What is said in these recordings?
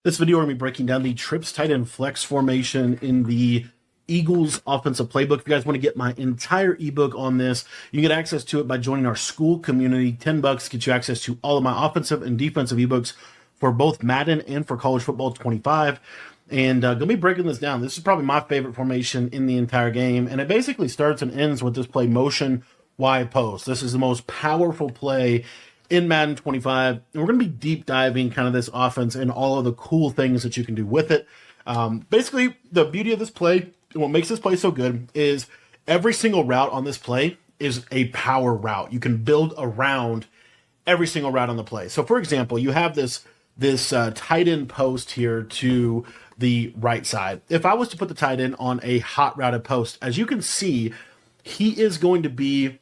This video, we're going to be breaking down the trips tight end flex formation in the Eagles offensive playbook. If you guys want to get my entire ebook on this, you can get access to it by joining our school community. $10 gets you access to all of my offensive and defensive ebooks for both Madden and for college football 25. And going to be breaking this down. This is probably my favorite formation in the entire game. And it basically starts and ends with this play motion wide post. This is the most powerful play in Madden 25. And we're going to be deep diving kind of this offense and all of the cool things that you can do with it. Basically, the beauty of this play, and what makes this play so good, is every single route on this play is a power route. You can build around every single route on the play. So, for example, you have this tight end post here to the right side. If I was to put the tight end on a hot routed post, as you can see, he is going to be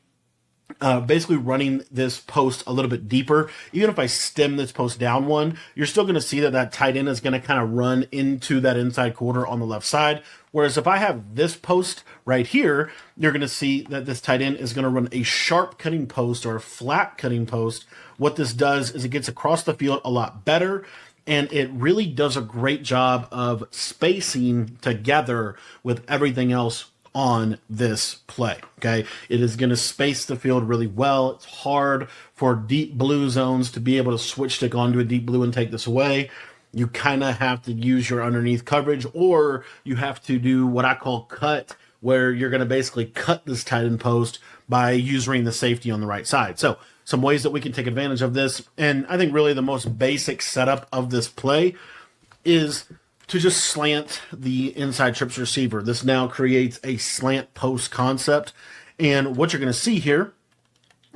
basically running this post a little bit deeper. Even if I stem this post down one, you're still going to see that tight end is going to kind of run into that inside quarter on the left side. Whereas if I have this post right here, you're going to see that this tight end is going to run a sharp cutting post or a flat cutting post. What this does is it gets across the field a lot better, and it really does a great job of spacing together with everything else on this play. Okay, it is going to space the field really well. It's hard for deep blue zones to be able to switch stick onto a deep blue and take this away. You kind of have to use your underneath coverage, or you have to do what I call cut, where you're going to basically cut this tight end post by using the safety on the right side. So some ways that we can take advantage of this, and I think really the most basic setup of this play is to just slant the inside trips receiver. This now creates a slant post concept. And what you're going to see here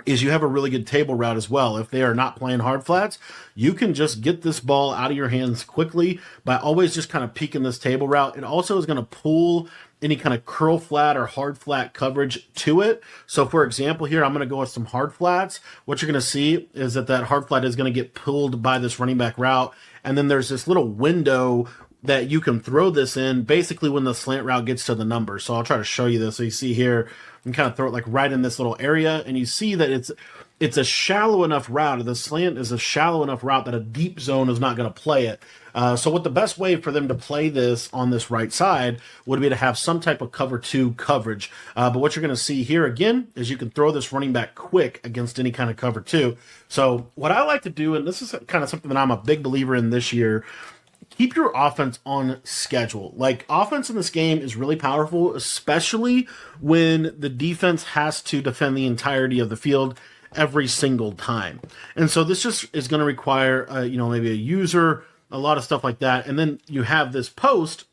is you have a really good table route as well. If they are not playing hard flats, you can just get this ball out of your hands quickly by always just kind of peeking this table route. It also is going to pull any kind of curl flat or hard flat coverage to it. So for example, here, I'm going to go with some hard flats. What you're going to see is that hard flat is going to get pulled by this running back route. And then there's this little window that you can throw this in basically when the slant route gets to the number. So I'll try to show you this. So you see here, and kind of throw it like right in this little area, and you see that it's a shallow enough route. The slant is a shallow enough route that a deep zone is not going to play it. So what the best way for them to play this on this right side would be to have some type of cover two coverage. But what you're going to see here again is you can throw this running back quick against any kind of cover two. So what I like to do, and this is kind of something that I'm a big believer in this year, keep your offense on schedule. Like, offense in this game is really powerful, especially when the defense has to defend the entirety of the field every single time. And so this just is going to require, maybe a user, a lot of stuff like that. And then you have this post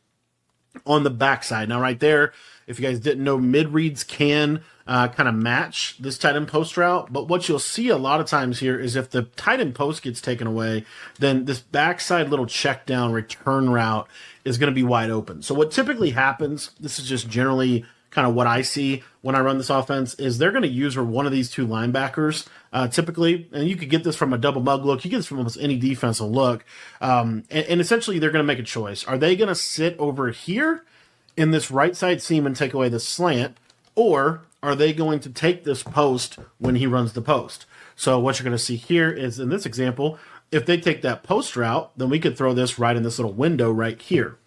on the backside. Now, right there, if you guys didn't know, mid reads can kind of match this tight end post route. But what you'll see a lot of times here is if the tight end post gets taken away, then this backside little check down return route is going to be wide open. So what typically happens, this is just generally kind of what I see when I run this offense, is they're going to use one of these two linebackers typically, and you could get this from a double mug look. You get this from almost any defensive look. And essentially they're going to make a choice. Are they going to sit over here in this right side seam and take away the slant, or are they going to take this post when he runs the post? So what you're going to see here is, in this example, if they take that post route, then we could throw this right in this little window right here.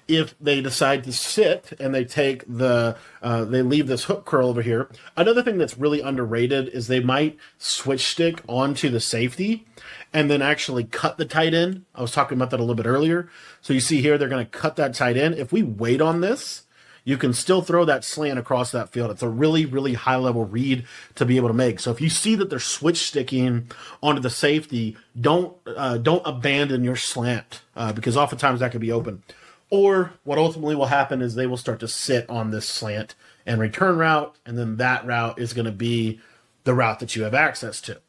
If they decide to sit and they take they leave this hook curl over here. Another thing that's really underrated is they might switch stick onto the safety and then actually cut the tight end. I was talking about that a little bit earlier. So you see here, they're going to cut that tight end. If we wait on this, you can still throw that slant across that field. It's a really, really high level read to be able to make. So if you see that they're switch sticking onto the safety, don't abandon your slant because oftentimes that could be open. Or what ultimately will happen is they will start to sit on this slant and return route, and then that route is going to be the route that you have access to.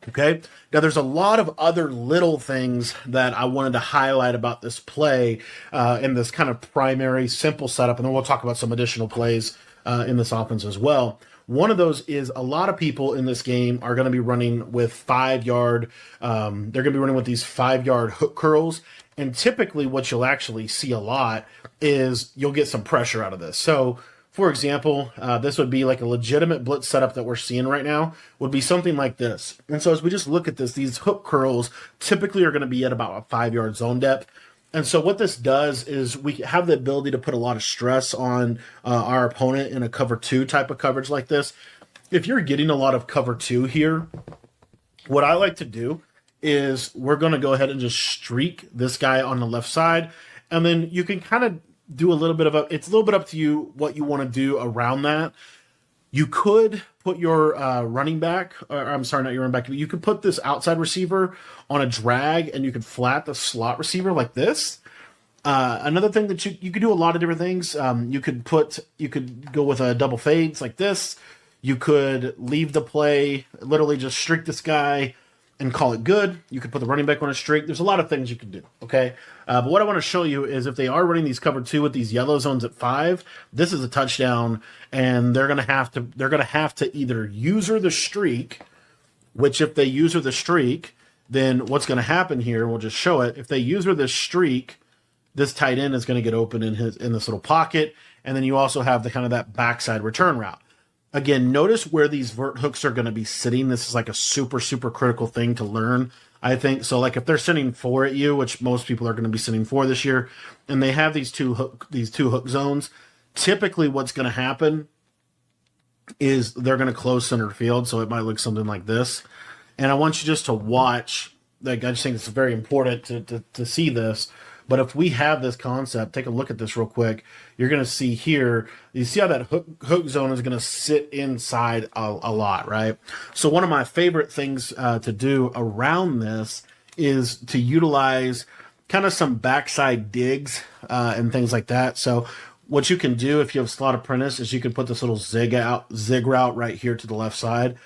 Okay. Now there's a lot of other little things that I wanted to highlight about this play in this kind of primary simple setup. And then we'll talk about some additional plays in this offense as well. One of those is a lot of people in this game are going to be running with 5-yard. They're going to be running with these 5-yard hook curls. And typically what you'll actually see a lot is you'll get some pressure out of this. So for example, this would be like a legitimate blitz setup that we're seeing right now, would be something like this. And so as we just look at this, these hook curls typically are going to be at about a 5-yard zone depth. And so what this does is we have the ability to put a lot of stress on our opponent in a cover 2 type of coverage like this. If you're getting a lot of cover 2 here, what I like to do is we're going to go ahead and just streak this guy on the left side. And then you can kind of do a little bit of it's a little bit up to you what you want to do around that. You could put your running back, or I'm sorry, not your running back. You could put this outside receiver on a drag, and you could flat the slot receiver like this. Another thing that you could do a lot of different things. You could go with a double fades like this. You could leave the play, literally just streak this guy and call it good. You could put the running back on a streak. There's a lot of things you can do, okay? But what I want to show you is if they are running these cover 2 with these yellow zones at 5, this is a touchdown, and they're gonna have to either user the streak, which if they user the streak, then what's gonna happen here, we'll just show it. If they user this streak, this tight end is gonna get open in this little pocket, and then you also have the kind of that backside return route. Again, notice where these vert hooks are going to be sitting. This is like a super, super critical thing to learn, I think. So like if they're sitting 4 at you, which most people are going to be sitting 4 this year, and they have these two hook zones, typically what's going to happen is they're going to close center field. So it might look something like this. And I want you just to watch. Like I just think it's very important to see this. But if we have this concept, take a look at this real quick. You're going to see here, you see how that hook zone is going to sit inside a lot, right? So one of my favorite things to do around this is to utilize kind of some backside digs and things like that. So what you can do if you have slot apprentice is you can put this little zig route right here to the left side.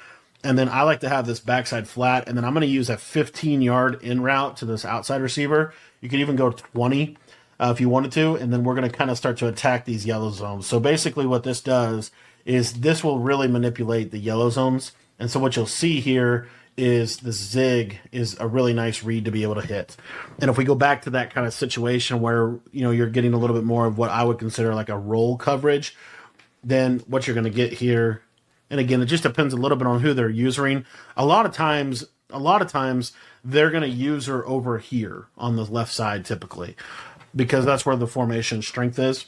And then I like to have this backside flat, and then I'm going to use a 15-yard in route to this outside receiver. You can even go 20 if you wanted to, and then we're going to kind of start to attack these yellow zones. So basically what this does is this will really manipulate the yellow zones. And so what you'll see here is the zig is a really nice read to be able to hit. And if we go back to that kind of situation where, you know, you're getting a little bit more of what I would consider like a roll coverage, then what you're going to get here, and again, it just depends a little bit on who they're using. A lot of times they're going to user over here on the left side typically, because that's where the formation strength is.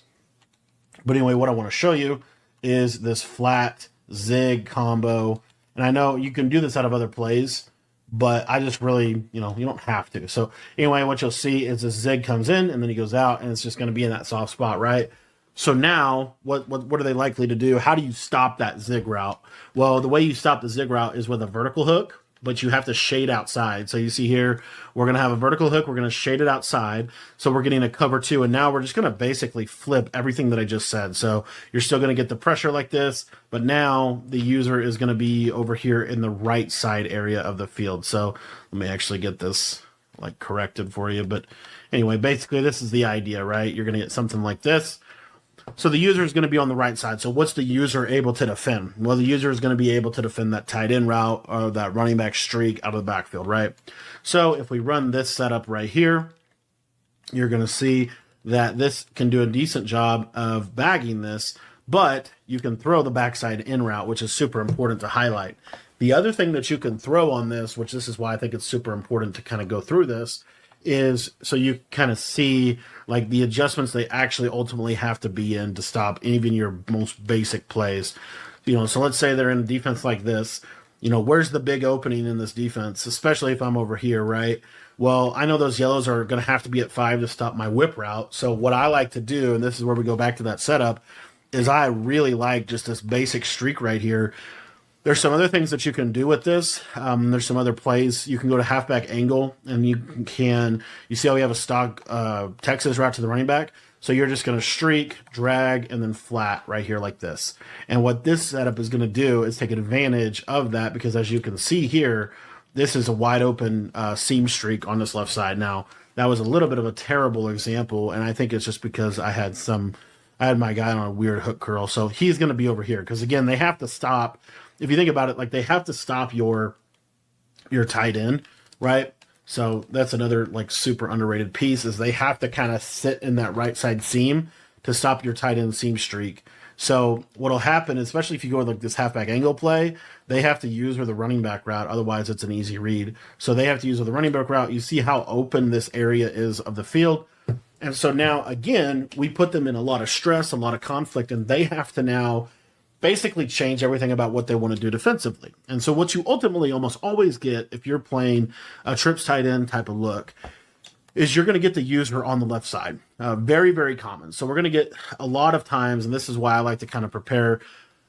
But anyway, what I want to show you is this flat zig combo. And I know you can do this out of other plays, but I just really, you don't have to. So anyway, what you'll see is this zig comes in and then he goes out, and it's just going to be in that soft spot, right? So now, what are they likely to do? How do you stop that zig route? Well, the way you stop the zig route is with a vertical hook, but you have to shade outside. So you see here, we're going to have a vertical hook. We're going to shade it outside. So we're getting a cover 2, and now we're just going to basically flip everything that I just said. So you're still going to get the pressure like this, but now the user is going to be over here in the right side area of the field. So let me actually get this like corrected for you. But anyway, basically this is the idea, right? You're going to get something like this. So the user is going to be on the right side. So what's the user able to defend? Well, the user is going to be able to defend that tight end route or that running back streak out of the backfield, right? So if we run this setup right here, you're going to see that this can do a decent job of bagging this, but you can throw the backside in route, which is super important to highlight. The other thing that you can throw on this, which this is why I think it's super important to kind of go through this, is so you kind of see like the adjustments they actually ultimately have to be in to stop even your most basic plays. So let's say they're in a defense like this. Where's the big opening in this defense, especially if I'm over here, right? Well, I know those yellows are going to have to be at 5 to stop my whip route. So what I like to do, and this is where we go back to that setup, is I really like just this basic streak right here. There's some other things that you can do with this. There's some other plays. You can go to halfback angle, and you see how we have a stock Texas route to the running back? So you're just going to streak, drag, and then flat right here like this. And what this setup is going to do is take advantage of that, because as you can see here, this is a wide open seam streak on this left side. Now, that was a little bit of a terrible example, and I think it's just because I had my guy on a weird hook curl. So he's going to be over here, because again, they have to stop. If you think about it, like they have to stop your tight end, right? So that's another like super underrated piece, is they have to kind of sit in that right side seam to stop your tight end seam streak. So what'll happen, especially if you go with like this halfback angle play, they have to use with the running back route. Otherwise, it's an easy read. So they have to use with the running back route. You see how open this area is of the field. And so now, again, we put them in a lot of stress, a lot of conflict, and they have to now basically change everything about what they want to do defensively. And so what you ultimately almost always get if you're playing a trips tight end type of look is you're going to get the user on the left side. Very, very common. So we're going to get a lot of times, and this is why I like to kind of prepare,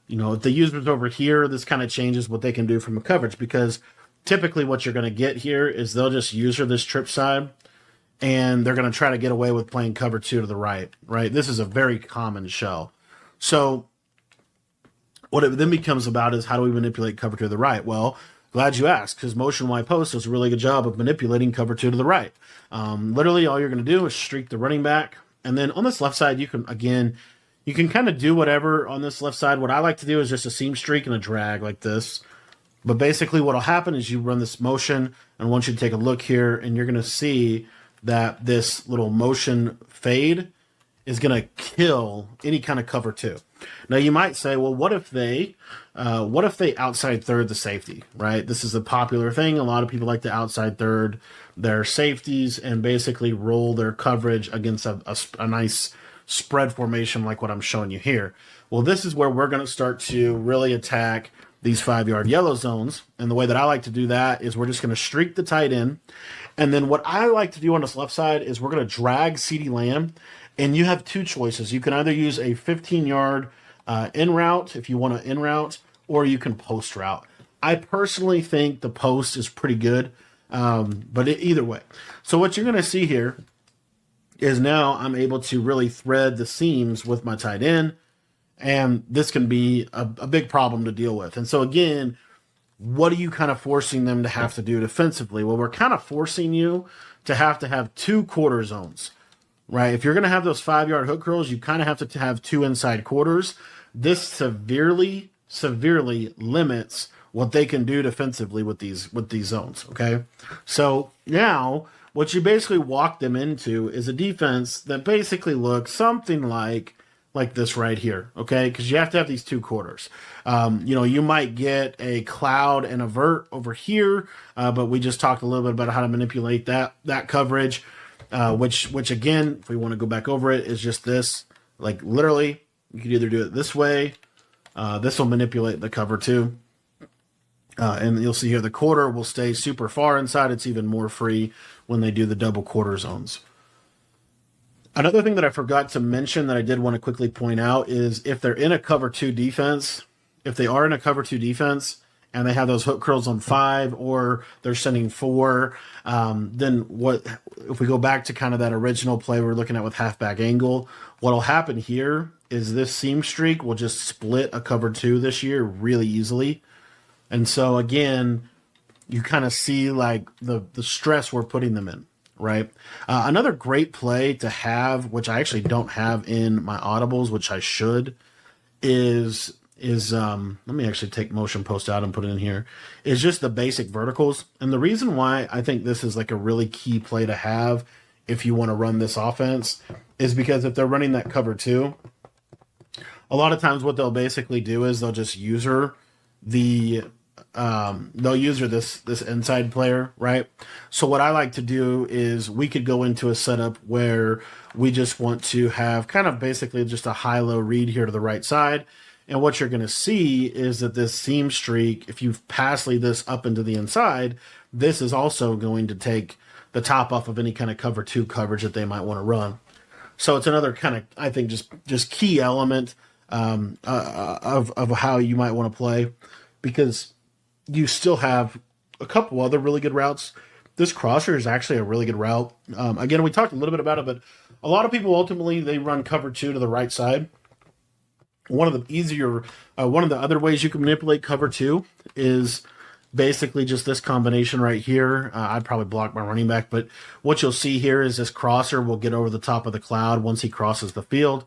if the user's over here, this kind of changes what they can do from a coverage, because typically what you're going to get here is they'll just user this trip side, and they're going to try to get away with playing cover 2 to the right, right? This is a very common shell. So what it then becomes about is how do we manipulate cover 2 to the right? Well, glad you asked, because motion Y post does a really good job of manipulating cover 2 to the right. Literally, all you're going to do is streak the running back. And then on this left side, you can kind of do whatever on this left side. What I like to do is just a seam streak and a drag like this. But basically what will happen is you run this motion, and I want you to take a look here, and you're going to see that this little motion fade is going to kill any kind of cover 2. Now you might say, well, what if they outside third the safety, right? This is a popular thing. A lot of people like to outside third their safeties and basically roll their coverage against a nice spread formation like what I'm showing you here. Well, this is where we're going to start to really attack these 5-yard yellow zones. And the way that I like to do that is we're just going to streak the tight end. And then what I like to do on this left side is we're going to drag CeeDee Lamb. And you have two choices. You can either use a 15-yard in route if you want to in route, or you can post route. I personally think the post is pretty good, but either way. So what you're going to see here is now I'm able to really thread the seams with my tight end, and this can be a big problem to deal with. And so again, what are you kind of forcing them to have to do defensively? Well, we're kind of forcing you to have 2 quarter zones. Right, if you're going to have those 5-yard hook curls, you kind of have to have 2 inside quarters. This severely limits what they can do defensively with these zones. Okay, so now what you basically walk them into is a defense that basically looks something like this right here. Okay, because you have to have these 2 quarters. You might get a cloud and a vert over here, but we just talked a little bit about how to manipulate that coverage. Which again, if we want to go back over it, is just this. Like literally, you could either do it this way. This will manipulate the cover too. And you'll see here the quarter will stay super far inside. It's even more free when they do the double quarter zones. Another thing that I forgot to mention that I did want to quickly point out is if they're in a cover 2 defense, and they have those hook curls on 5, or they're sending 4, then what if we go back to kind of that original play we're looking at with halfback angle, what'll happen here is this seam streak will just split a cover 2 this year really easily. And so again, you kind of see like the stress we're putting them in, right? Another great play to have, which I actually don't have in my audibles, which I should, is let me actually take motion post out and put it in here, is just the basic verticals. And the reason why I think this is like a really key play to have if you want to run this offense is because if they're running that cover 2, a lot of times what they'll basically do is they'll just user this inside player, right? So what I like to do is we could go into a setup where we just want to have kind of basically just a high-low read here to the right side. And what you're going to see is that this seam streak, if you pass lead this up into the inside, this is also going to take the top off of any kind of cover 2 coverage that they might want to run. So it's another kind of, I think, just key element of how you might want to play, because you still have a couple other really good routes. This crosser is actually a really good route. Again, we talked a little bit about it, but a lot of people ultimately, they run cover 2 to the right side. One of the other ways you can manipulate cover 2 is basically just this combination right here. I'd probably block my running back, but what you'll see here is this crosser will get over the top of the cloud once he crosses the field.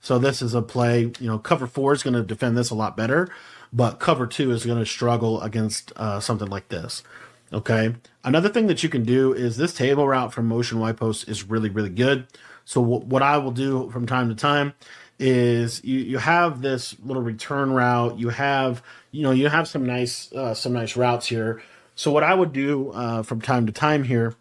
So this is a play, cover 4 is going to defend this a lot better, but cover 2 is going to struggle against something like this. Okay. Another thing that you can do is this table route from motion Y post is really, really good. So what I will do from time to time is you have this little return route. You have some nice routes here. So what I would do from time to time here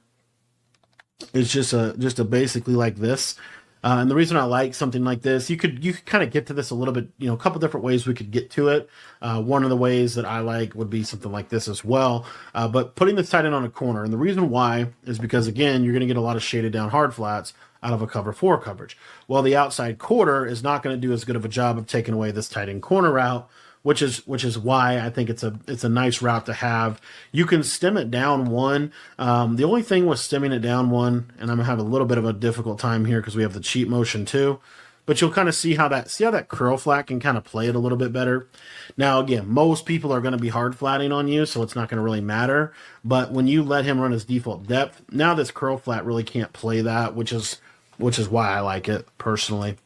is just a basically like this. And the reason I like something like this, you could kind of get to this a little bit, a couple different ways we could get to it. One of the ways that I like would be something like this as well. But putting this tight end on a corner, and the reason why is because, again, you're going to get a lot of shaded down hard flats out of a cover 4 coverage. Well, the outside quarter is not going to do as good of a job of taking away this tight end corner route, which is why I think it's a nice route to have. You can stem it down one. The only thing with stemming it down one, and I'm gonna have a little bit of a difficult time here because we have the cheat motion too, but you'll kind of see how that curl flat can kind of play it a little bit better. Now, again, most people are going to be hard flatting on you, so it's not going to really matter. But when you let him run his default depth, now this curl flat really can't play that, which is why I like it personally.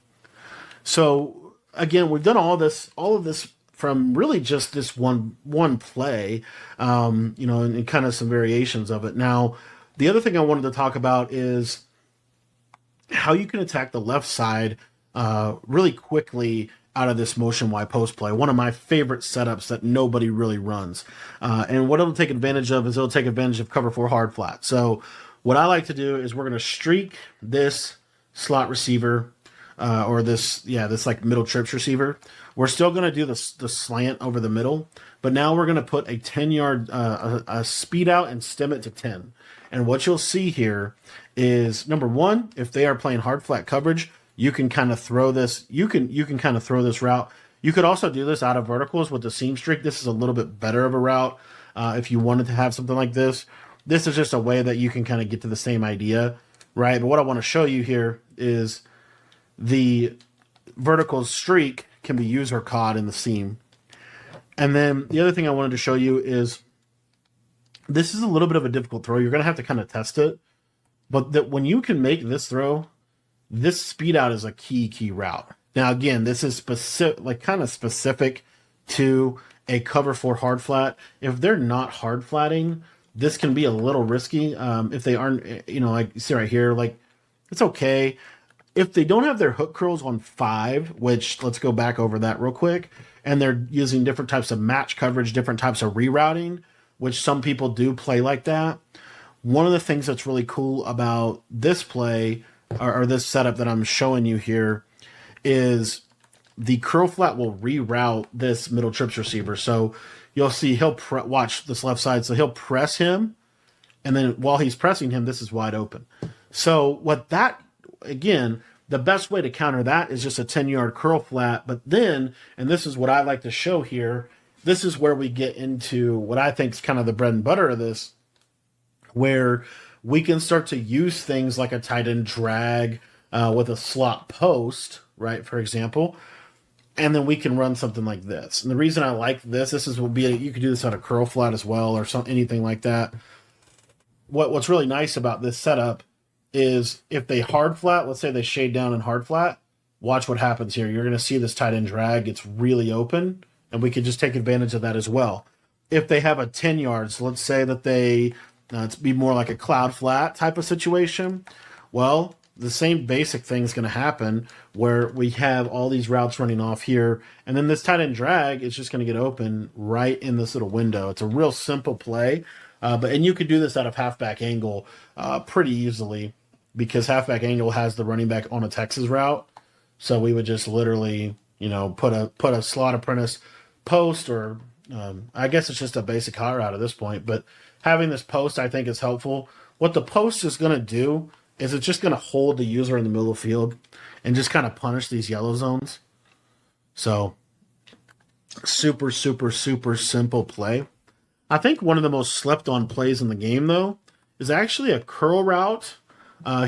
So again, we've done all of this from really just this one play, and kind of some variations of it. Now, the other thing I wanted to talk about is how you can attack the left side really quickly out of this motion Y post play. One of my favorite setups that nobody really runs. And what it'll take advantage of is it'll take advantage of cover 4 hard flat. So what I like to do is we're going to streak this slot receiver or this like middle trips receiver. We're still going to do the slant over the middle, but now we're going to put a 10-yard a speed out and stem it to 10. And what you'll see here is, number one, if they are playing hard flat coverage, you can kind of throw this. You can kind of throw this route. You could also do this out of verticals with the seam streak. This is a little bit better of a route if you wanted to have something like this. This is just a way that you can kind of get to the same idea, right? But what I want to show you here is the vertical streak can be used or caught in the seam. And then the other thing I wanted to show you is this is a little bit of a difficult throw. You're going to have to kind of test it. But that when you can make this throw, this speed out is a key route. Now, again, this is specific to a cover 4 hard flat. If they're not hard flatting, this can be a little risky. If they aren't, like you see right here, like it's okay. If they don't have their hook curls on 5, which let's go back over that real quick, and they're using different types of match coverage, different types of rerouting, which some people do play like that. One of the things that's really cool about this play or this setup that I'm showing you here is the curl flat will reroute this middle trips receiver. So you'll see watch this left side. So he'll press him, and then while he's pressing him, this is wide open. So again, the best way to counter that is just a 10-yard curl flat. But then, and this is what I like to show here, this is where we get into what I think is kind of the bread and butter of this, where we can start to use things like a tight end drag with a slot post, right, for example, and then we can run something like this. And the reason I like this you could do this on a curl flat as well or anything like that. What's really nice about this setup is if they hard flat, let's say they shade down and hard flat, watch what happens here. You're going to see this tight end drag. It's really open, and we can just take advantage of that as well. If they have a 10 yards, let's say that it's be more like a cloud flat type of situation. Well, the same basic thing is going to happen where we have all these routes running off here, and then this tight end drag is just going to get open right in this little window. It's a real simple play, and you could do this out of halfback angle pretty easily, because halfback angle has the running back on a Texas route. So we would just literally, put a slot apprentice post, or I guess it's just a basic high route at this point. But having this post, I think, is helpful. What the post is going to do is it's just going to hold the user in the middle of the field and just kind of punish these yellow zones. So super, super, super simple play. I think one of the most slept on plays in the game, though, is actually a curl route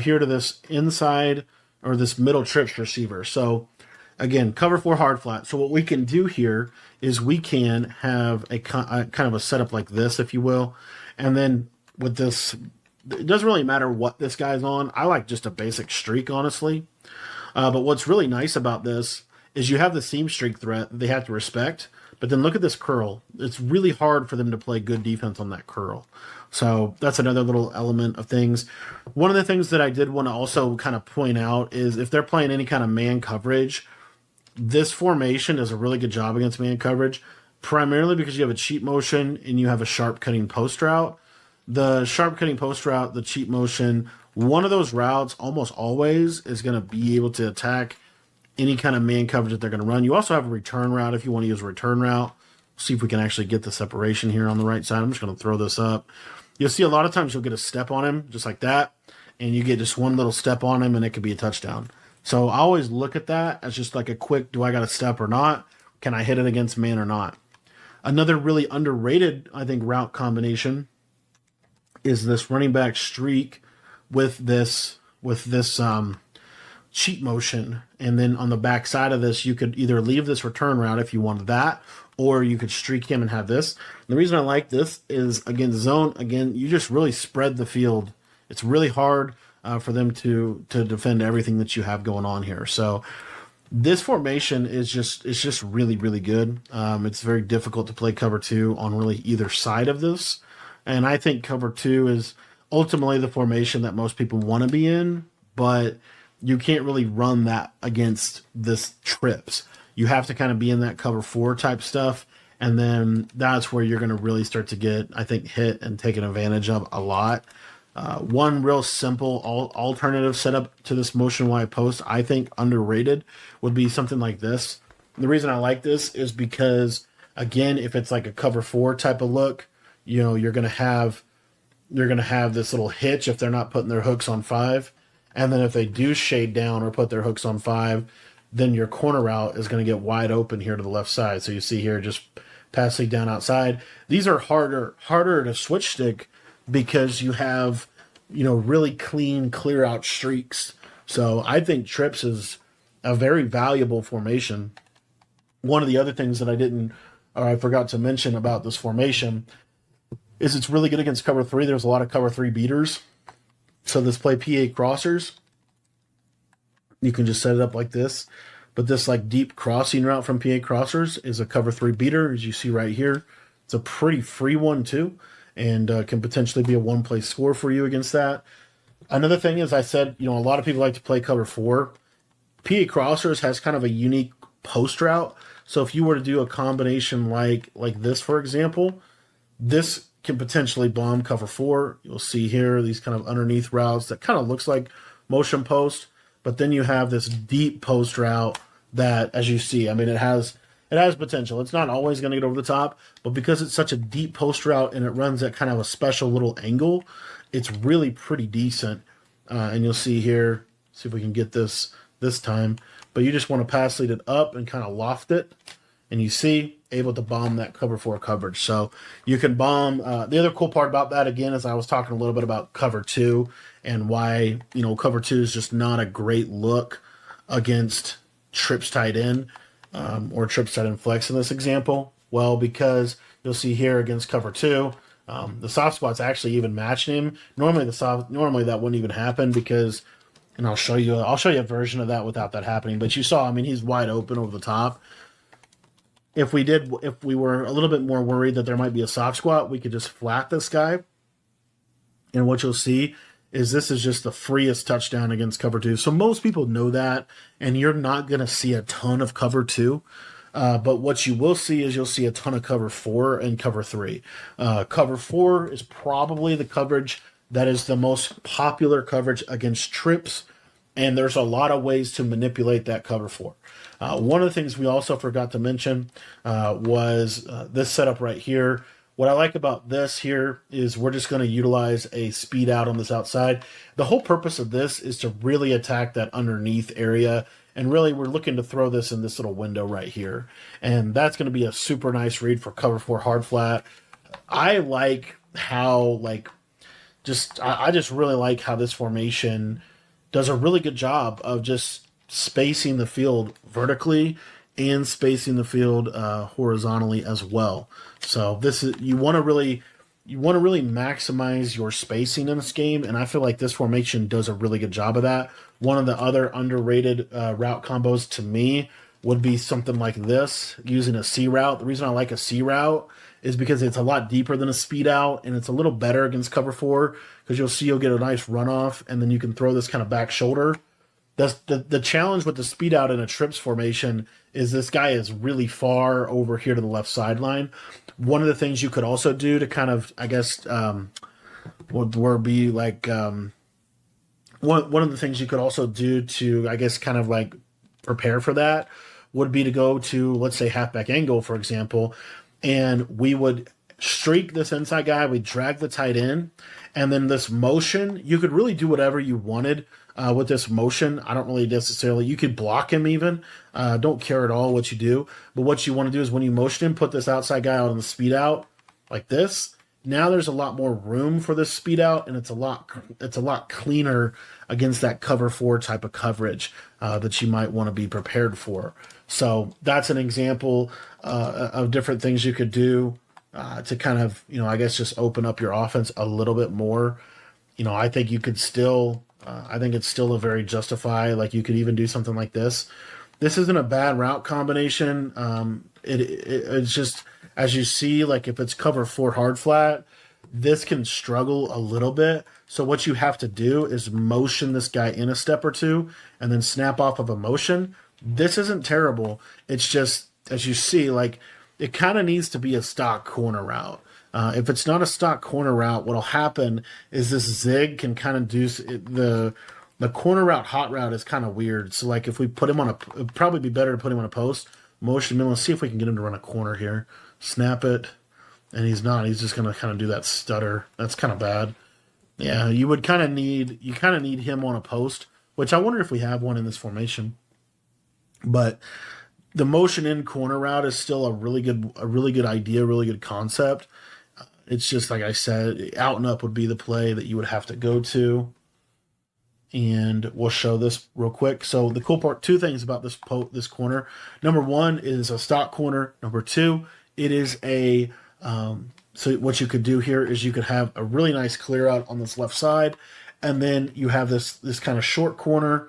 here to this inside or this middle trips receiver. So again, cover 4 hard flat. So what we can do here is we can have a kind of a setup like this, if you will. And then with this, it doesn't really matter what this guy's on. I like just a basic streak, honestly. But what's really nice about this is you have the seam streak threat that they have to respect. But then look at this curl. It's really hard for them to play good defense on that curl. So that's another little element of things. One of the things that I did want to also kind of point out is if they're playing any kind of man coverage, this formation does a really good job against man coverage, primarily because you have a cheat motion and you have a sharp cutting post route. The sharp cutting post route, the cheat motion, one of those routes almost always is going to be able to attack any kind of man coverage that they're going to run. You also have a return route if you want to use a return route. See if we can actually get the separation here on the right side. I'm just going to throw this up. You'll see a lot of times you'll get a step on him just like that, and you get just one little step on him and it could be a touchdown. So I always look at that as just like a quick, do I got a step or not? Can I hit it against man or not? Another really underrated, I think, route combination is this running back streak with this cheat motion. And then on the back side of this, you could either leave this return route if you wanted that, or you could streak him and have this. And the reason I like this is, against zone, again, you just really spread the field. It's really hard for them to defend everything that you have going on here. So this formation is just really, really good. It's very difficult to play cover two on really either side of this. And I think cover two is ultimately the formation that most people want to be in, but you can't really run that against this trips. You have to kind of be in that cover four type stuff. And then that's where you're going to really start to get, I think, hit and taken advantage of a lot. One real simple alternative setup to this motion wide post, I think underrated, would be something like this. And the reason I like this is because, again, if it's like a cover four type of look, you know, you're gonna have this little hitch if they're not putting their hooks on five, and then if they do shade down or put their hooks on five, then your corner route is going to get wide open here to the left side. So you see here, just passing down outside. These are harder to switch stick, because you have, you know, really clean clear out streaks. So I think trips is a very valuable formation. One of the other things that I forgot to mention about this formation is it's really good against cover three. There's a lot of cover three beaters. So this play PA crossers, you can just set it up like this. But this like deep crossing route from PA crossers is a cover three beater, as you see right here. It's a pretty free one too, and can potentially be a one-play score for you against that. Another thing is, I said, you know, a lot of people like to play cover four. PA Crossers has kind of a unique post route. So if you were to do a combination like this, for example, this can potentially bomb cover four. You'll see here these kind of underneath routes that kind of looks like motion post, but then you have this deep post route that, as you see, I mean, it has potential. It's not always going to get over the top, but because it's such a deep post route and it runs at kind of a special little angle, it's really pretty decent. And you'll see here, see if we can get this time, but you just want to pass lead it up and kind of loft it, and you see, able to bomb that cover four coverage. So you can bomb. The other cool part about that, again, is I was talking a little bit about cover two and why, you know, cover two is just not a great look against trips tight end. Or trips tight end flex in this example? Well, because you'll see here against cover two, the soft spot's actually even matching him. Normally that wouldn't even happen because, and I'll show you a version of that without that happening. But you saw, I mean, he's wide open over the top. If we were a little bit more worried that there might be a soft squat, we could just flat this guy. And what you'll see is this is just the freest touchdown against cover two. So most people know that, and you're not going to see a ton of cover two. But what you will see is you'll see a ton of cover four and cover three. Cover four is probably the coverage that is the most popular coverage against trips, and there's a lot of ways to manipulate that cover four. One of the things we also forgot to mention was this setup right here. What I like about this here is we're just going to utilize a speed out on this outside. The whole purpose of this is to really attack that underneath area. And really, we're looking to throw this in this little window right here. And that's going to be a super nice read for cover four hard flat. I like how, I just really like how this formation does a really good job of just spacing the field vertically and spacing the field horizontally as well. So this is, you want to really maximize your spacing in this game, and I feel like this formation does a really good job of that. One of the other underrated route combos to me would be something like this, using a C route. The reason I like a C route is because it's a lot deeper than a speed out, and it's a little better against cover four, because you'll see you'll get a nice runoff, and then you can throw this kind of back shoulder. the challenge with the speed out in a trips formation is this guy is really far over here to the left sideline. One of the things you could also do to kind of, I guess, would be like one of the things you could also do to, I guess, kind of like prepare for that would be to go to, let's say, halfback angle, for example, and we would streak this inside guy, we drag the tight end, and then this motion, you could really do whatever you wanted with this motion. I don't really necessarily, you could block him even. Don't care at all what you do. But what you want to do is when you motion him, put this outside guy out on the speed out like this. Now there's a lot more room for this speed out, and it's a lot cleaner against that cover 4 type of coverage that you might want to be prepared for. So that's an example of different things you could do to kind of, I guess just open up your offense a little bit more. I think you could still, I think it's still a very justify. Like you could even do something like this. This isn't a bad route combination. It's just, as you see, like if it's cover 4 hard flat, this can struggle a little bit. So what you have to do is motion this guy in a step or two and then snap off of a motion. This isn't terrible. It's just, as you see, like it kind of needs to be a stock corner route. If it's not a stock corner route, what'll happen is this zig can kind of do the corner route, hot route is kind of weird. So like if we put him on it'd probably be better to put him on a post, motion him. Let's see if we can get him to run a corner here. Snap it. And he's not. He's just going to kind of do that stutter. That's kind of bad. Yeah, you kind of need him on a post, which I wonder if we have one in this formation. But the motion in corner route is still a really good idea, really good concept. It's just like I said, out and up would be the play that you would have to go to. And we'll show this real quick. So the cool part, 2 things about this corner. Number 1 is a stock corner. Number 2, it is a so what you could do here is you could have a really nice clear out on this left side, and then you have this kind of short corner,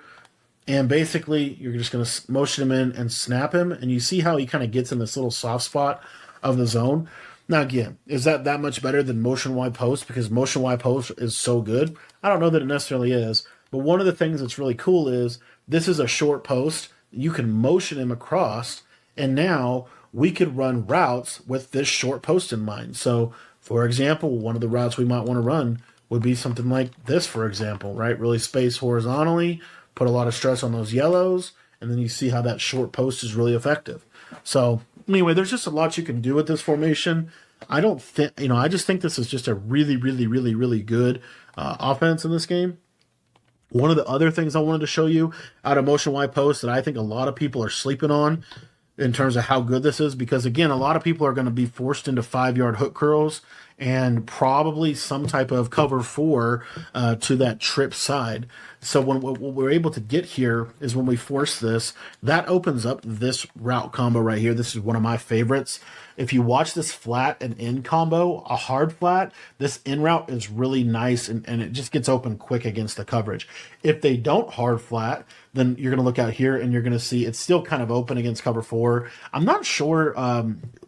and basically you're just going to motion him in and snap him, and you see how he kind of gets in this little soft spot of the zone. Now again, is that much better than motion wide post? Because motion wide post is so good. I don't know that it necessarily is, but one of the things that's really cool is this is a short post. You can motion him across, and now we could run routes with this short post in mind. So, for example, one of the routes we might want to run would be something like this, for example, right? Really space horizontally, put a lot of stress on those yellows, and then you see how that short post is really effective. So, anyway, there's just a lot you can do with this formation. I don't think, I just think this is just a really, really, really, really good offense in this game. One of the other things I wanted to show you out of motion wide post that I think a lot of people are sleeping on in terms of how good this is, because again, a lot of people are going to be forced into 5-yard hook curls and probably some type of cover 4 to that trip side. So what we're able to get here is when we force this, that opens up this route combo right here. This is one of my favorites. If you watch this flat and in combo, a hard flat, this in route is really nice and it just gets open quick against the coverage. If they don't hard flat, then you're going to look out here and you're going to see it's still kind of open against cover 4. I'm not sure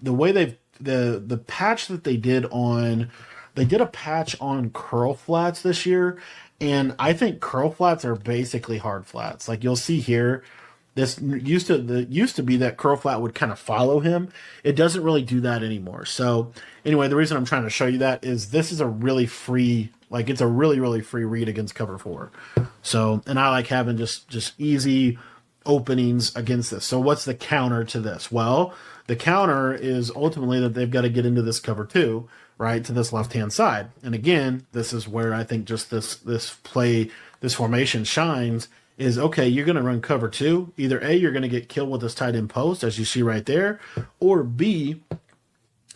the way the patch that they did a patch on curl flats this year, and I think curl flats are basically hard flats. Like you'll see here, this used to be that curl flat would kind of follow him. It doesn't really do that anymore. So anyway, the reason I'm trying to show you that is this is a really free, like it's a really, really free read against cover 4. So, and I like having just easy openings against this. So what's the counter to this? Well, the counter is ultimately that they've got to get into this cover 2, right, to this left-hand side. And again, this is where I think just this formation shines is, okay, you're going to run cover 2. Either A, you're going to get killed with this tight end post, as you see right there, or B,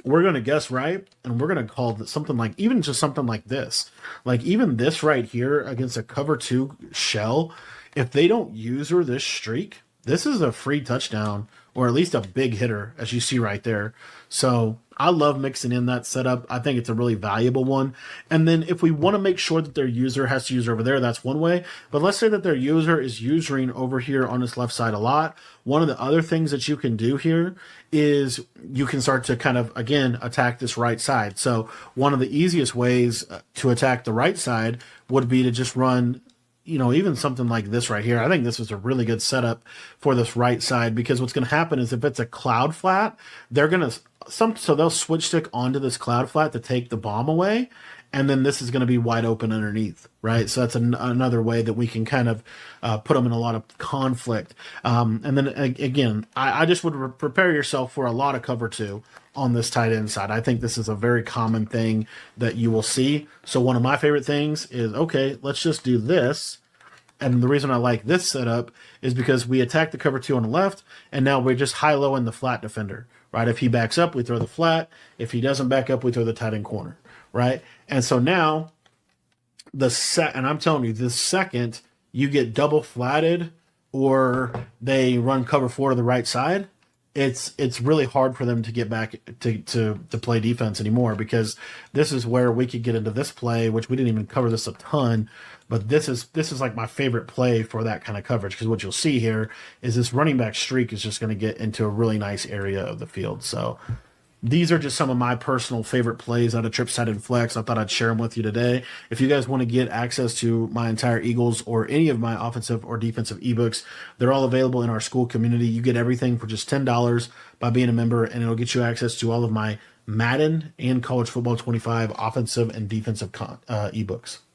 we're going to guess right, and we're going to call it something like, even just something like this. Like even this right here against a cover 2 shell, if they don't user this streak, this is a free touchdown, or at least a big hitter, as you see right there. So I love mixing in that setup. I think it's a really valuable one. And then if we want to make sure that their user has to use over there, that's one way. But let's say that their user is using over here on this left side a lot. One of the other things that you can do here is you can start to kind of, again, attack this right side. So one of the easiest ways to attack the right side would be to just run even something like this right here, I think this is a really good setup for this right side, because what's going to happen is if it's a cloud flat, they're going to so they'll switch stick onto this cloud flat to take the bomb away, and then this is going to be wide open underneath, right? So that's another way that we can kind of put them in a lot of conflict. And then again, I just would prepare yourself for a lot of cover two on this tight end side. I think this is a very common thing that you will see. So one of my favorite things is, okay, let's just do this. And the reason I like this setup is because we attack the cover two on the left, and now we're just high-low in the flat defender, right? If he backs up, we throw the flat. If he doesn't back up, we throw the tight end corner, right? And so now, and I'm telling you, the second you get double flatted or they run cover four to the right side, it's really hard for them to get back to play defense anymore, because this is where we could get into this play, which we didn't even cover this a ton, but this is like my favorite play for that kind of coverage, because what you'll see here is this running back streak is just going to get into a really nice area of the field. So these are just some of my personal favorite plays out of trips, tight end flex. I thought I'd share them with you today. If you guys want to get access to my entire Eagles or any of my offensive or defensive ebooks, they're all available in our school community. You get everything for just $10 by being a member, and it'll get you access to all of my Madden and College Football 25 offensive and defensive ebooks.